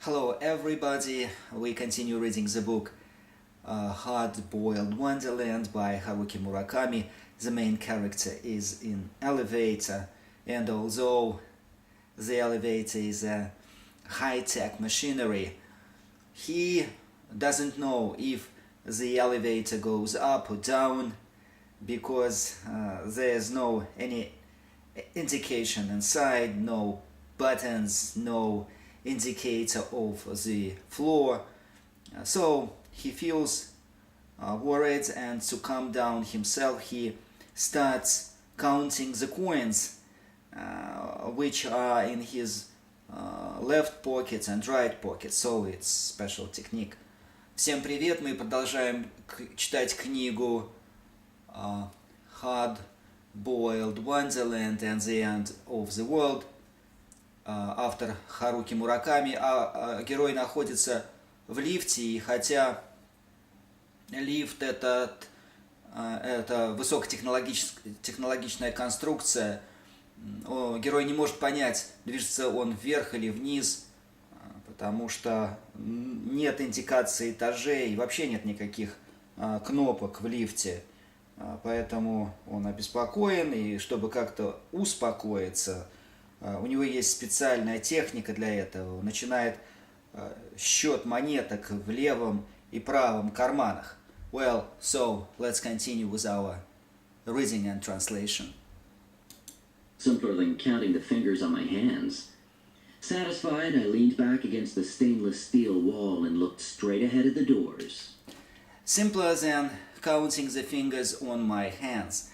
Hello everybody, we continue reading the book Hard-Boiled Wonderland by Haruki Murakami. The main character is in elevator, and although the elevator is a high-tech machinery, he doesn't know if the elevator goes up or down because there's no any indication inside, no buttons, no indicator of the floor. So he feels worried, and to calm down himself he starts counting the coins which are in his left pocket and right pocket, so it's special technique. Всем привет, мы продолжаем читать книгу Hard-Boiled Wonderland and the End of the World. Автор Харуки Мураками, герой находится в лифте, и хотя лифт это высокотехнологичная конструкция, герой не может понять, движется он вверх или вниз, потому что нет индикации этажей, и вообще нет никаких кнопок в лифте, поэтому он обеспокоен, и чтобы как-то успокоиться, у него есть специальная техника для этого. Он начинает счет монеток в левом и правом карманах. Well, so let's continue with our reading and translation. Simpler than counting the fingers on my hands. Satisfied, I leaned back against the stainless steel wall and looked straight ahead at the doors. Simpler than counting the fingers on my hands.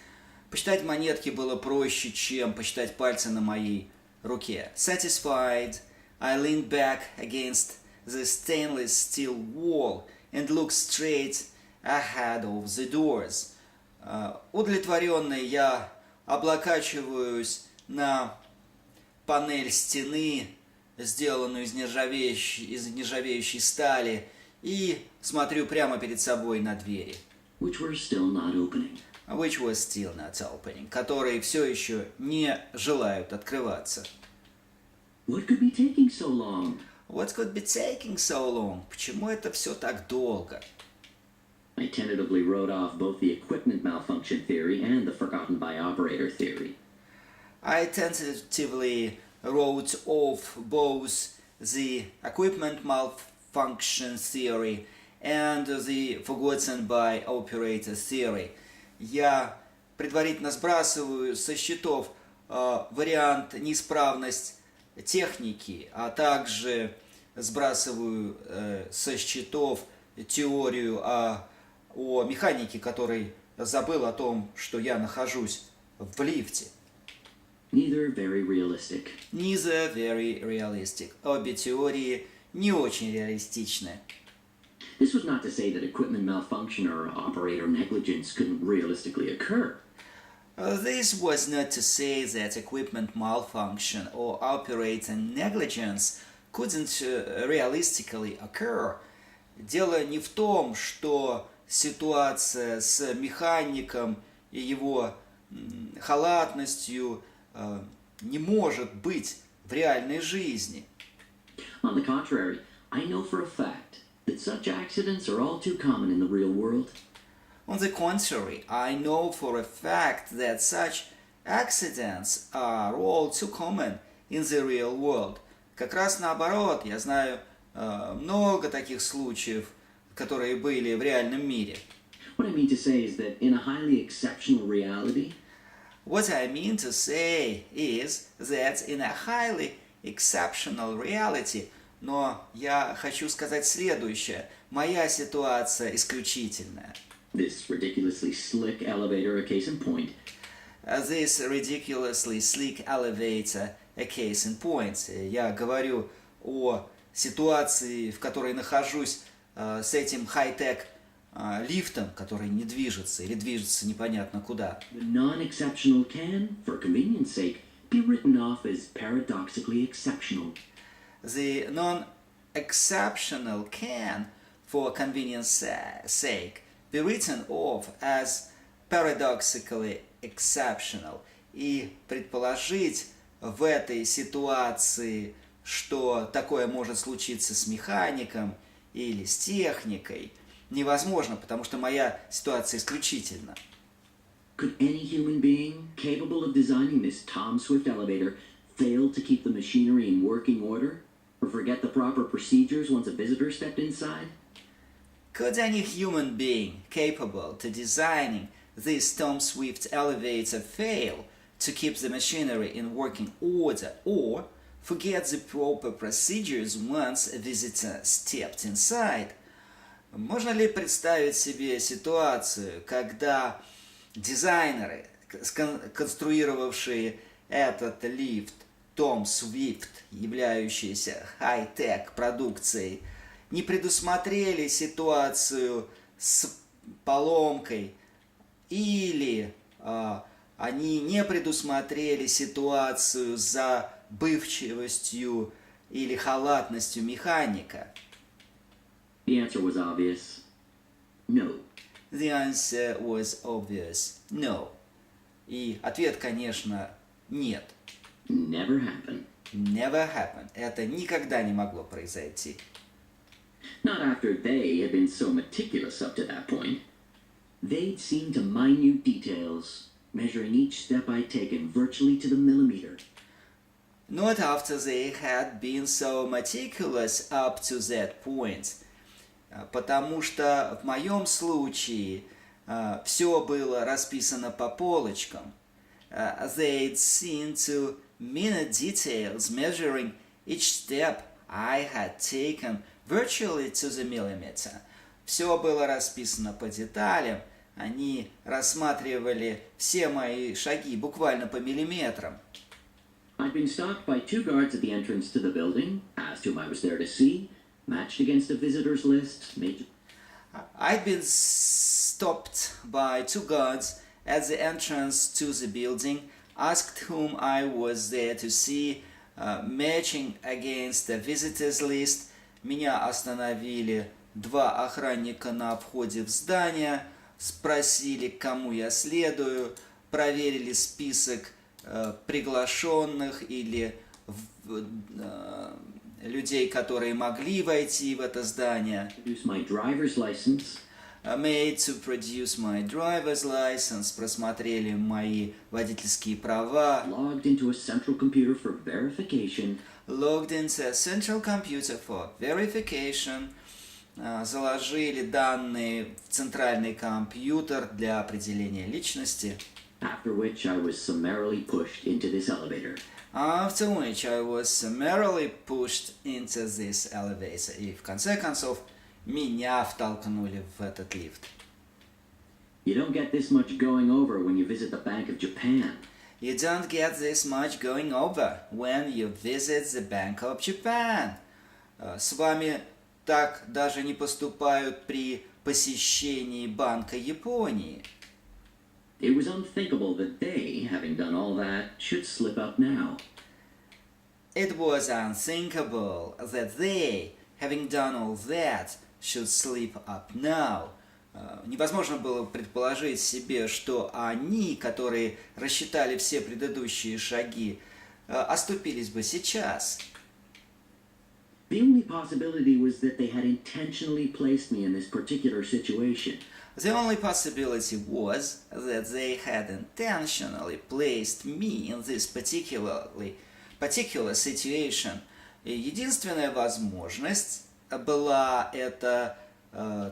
Посчитать монетки было проще, чем посчитать пальцы на моей руке. Satisfied, I leaned back against the stainless steel wall and looked straight ahead of the doors. Удовлетворенный, я облокачиваюсь на панель стены, сделанную из нержавеющей стали, и смотрю прямо перед собой на двери. Which were still not opening. Which was still not opening, которые все еще не желают открываться. What could be taking so long? What could be taking so long? Почему это все так долго? I tentatively wrote off both the equipment malfunction theory and the forgotten by operator theory. I tentatively wrote off both the equipment malfunction theory and the forgotten by operator theory. Я предварительно сбрасываю со счетов вариант неисправность техники, а также сбрасываю со счетов теорию о механике, который забыл о том, что я нахожусь в лифте. Neither very realistic. Neither very realistic. Обе теории не очень реалистичны. This was not to say that equipment malfunction or operator negligence couldn't realistically occur. This was not to say that equipment malfunction or operator negligence couldn't realistically occur. Дело не в том, что ситуация с механиком и его халатностью не может быть в реальной жизни. On the contrary, I know for a fact that such accidents are all too common in the real world. On the contrary, I know for a fact that such accidents are all too common in the real world. Как раз наоборот, я знаю много таких случаев, которые были в реальном мире. What I mean to say is that in a highly exceptional reality, What I mean to say is that in a highly exceptional reality, но я хочу сказать следующее. Моя ситуация исключительная. this ridiculously slick elevator a case in point, This ridiculously sleek elevator, a case in point. Я говорю о ситуации, в которой нахожусь с этим хай-тек лифтом, который не движется или движется непонятно куда. the non-exceptional can, for convenience sake, be written off as paradoxically exceptional. The non-exceptional can, for convenience sake, be written off as paradoxically exceptional. И предположить в этой ситуации что такое может случиться с механиком или с техникой, невозможно, потому что моя ситуация исключительна. Could any human being capable of designing this Tom Swift elevator fail to keep the machinery in working order? Or forget the proper procedures once a visitor stepped inside? Could any human being capable to designing this Tom Swift elevator fail to keep the machinery in working order or forget the proper procedures once a visitor stepped inside? Можно ли представить себе ситуацию, когда дизайнеры, конструировавшие этот лифт Tom Swift, являющийся хай-тек продукцией, не предусмотрели ситуацию с поломкой или они не предусмотрели ситуацию с забывчивостью или халатностью механика? The answer was obvious. No. The answer was obvious. No. И ответ, конечно, нет. Never happened. Never happened. Это никогда не могло произойти. Not after they had been so meticulous up to that point. They'd seen to minute details, measuring each step I'd taken virtually to the millimeter. Not after they had been so meticulous up to that point. Потому что в моем случае все было расписано по полочкам. They'd seen to minute details, measuring each step I had taken virtually to the millimeter. Все было расписано по деталям. Они рассматривали все мои шаги буквально по миллиметрам. I'd been stopped by 2 guards at the entrance to the building, asked whom I was there to see, matched against a visitor's list, made... I'd been stopped by 2 guards at the entrance to the building, asked whom I was there to see, matching against the visitors list. Меня остановили 2 охранника на входе в здание, спросили, к кому я следую, проверили список приглашенных или людей, которые могли войти в это здание. Made to produce my driver's license, просмотрели мои водительские права. Logged into a central computer for verification. Logged into a central computer for verification. Заложили данные в центральный компьютер для определения личности. After which I was summarily pushed into this elevator. After which I was summarily pushed into this elevator. И в конце концов меня втолкнули в этот лифт. You don't get this much going over when you visit the Bank of Japan. You don't get this much going over when you visit the Bank of Japan. С вами так даже не поступают при посещении Банка Японии. It was unthinkable that they, having done all that, should slip up now. It was unthinkable that they, having done all that, should slip up now. Невозможно было предположить себе, что они, которые рассчитали все предыдущие шаги, оступились бы сейчас. The only possibility was that they had intentionally placed me in this particular situation. The only possibility was that they had intentionally placed me in this particular situation. И единственная возможность была это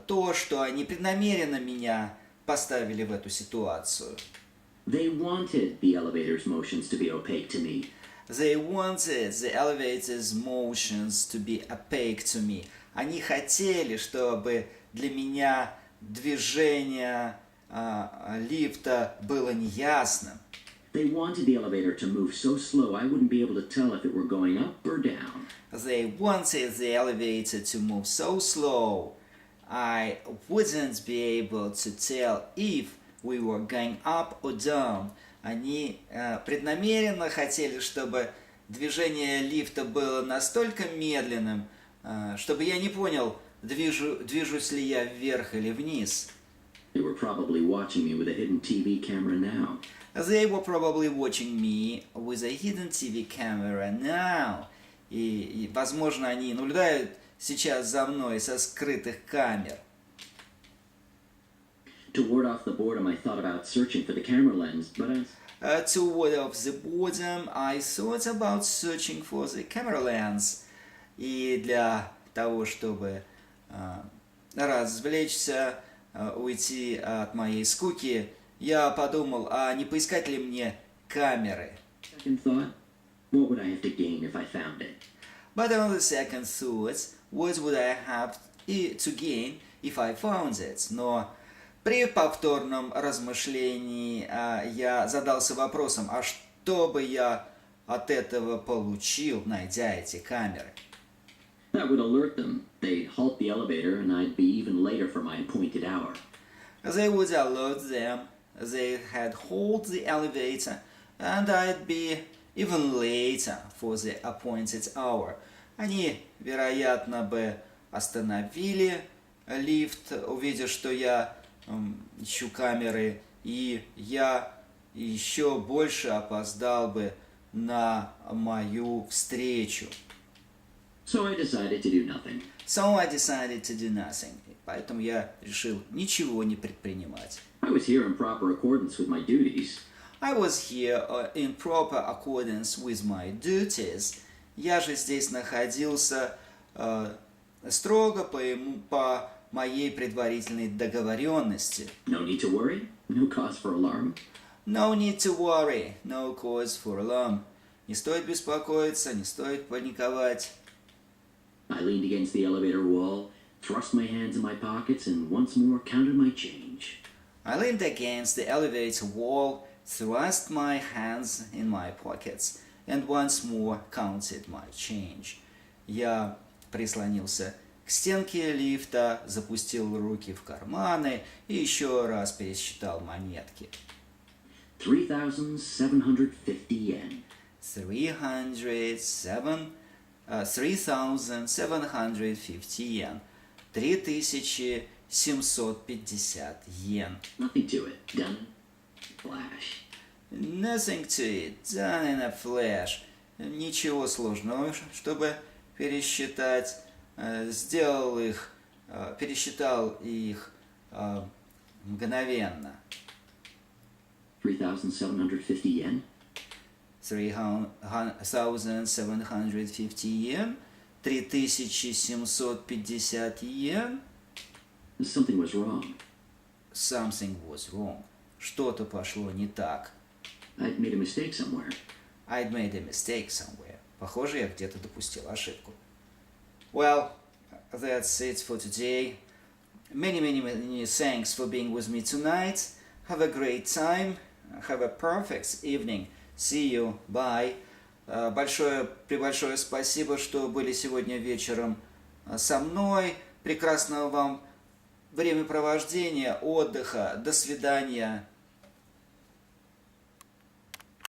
то, что они преднамеренно меня поставили в эту ситуацию. They wanted the elevator's motions to be opaque to me. They wanted the elevator's motions to be opaque to me. Они хотели, чтобы для меня движение лифта было неясным. They wanted the elevator to move so slow I wouldn't be able to tell if it were going up or down. They wanted the elevator to move so slow I wouldn't be able to tell if we were going up or down. Они преднамеренно хотели, чтобы движение лифта было настолько медленным, чтобы я не понял, движусь ли я вверх или вниз. They were probably watching me with a hidden TV camera now. They were probably watching me with a hidden TV camera now. И, возможно, они наблюдают сейчас за мной со скрытых камер. To ward off the boredom, I thought about searching for the camera lens, but To ward off the boredom, I thought about searching for the camera lens. И для того, чтобы развлечься, уйти от моей скуки, я подумал, а не поискать ли мне камеры? second thought, what would I have to gain if I found it? But on the second thought, what would I have to gain if I found it? Но при повторном размышлении я задался вопросом, а что бы я от этого получил, найдя эти камеры? That would alert them. They'd halt the elevator, and I'd be even later for my appointed hour. They would alert them, they had hold the elevator, and I'd be even later for the appointed hour. Они, вероятно, бы остановили лифт, увидев, что я ищу камеры, и я еще больше опоздал бы на мою встречу. So I decided to do nothing. So I decided to do nothing. Поэтому я решил ничего не предпринимать. I was here in proper accordance with my duties. I was here in proper accordance with my duties. Я же здесь находился строго по моей предварительной договоренности. No need to worry, no cause for alarm. No need to worry, no cause for alarm. Не стоит беспокоиться, не стоит паниковать. I leaned against the elevator wall, thrust my hands in my pockets, and once more counted my change. I leaned against the elevator wall, thrust my hands in my pockets, and once more counted my change. Я прислонился к стенке лифта, запустил руки в карманы и еще раз пересчитал монетки. 3,750 yen. 3,750 йен. 3750 йен. Nothing to it. Done. Flash. Nothing to it. Done in a flash. Ничего сложного, чтобы пересчитать. Пересчитал их мгновенно. 3,750 yen. 3,750 йен. 3750 йен. Something was wrong. Something was wrong. Что-то пошло не так. I'd made a mistake somewhere. I'd made a mistake somewhere. Похоже, я где-то допустил ошибку. Well, that's it for today. Many thanks for being with me tonight. Have a great time. Have a perfect evening. See you. Bye. Большое спасибо, что были сегодня вечером со мной. Прекрасного вам времяпровождения, отдыха. До свидания.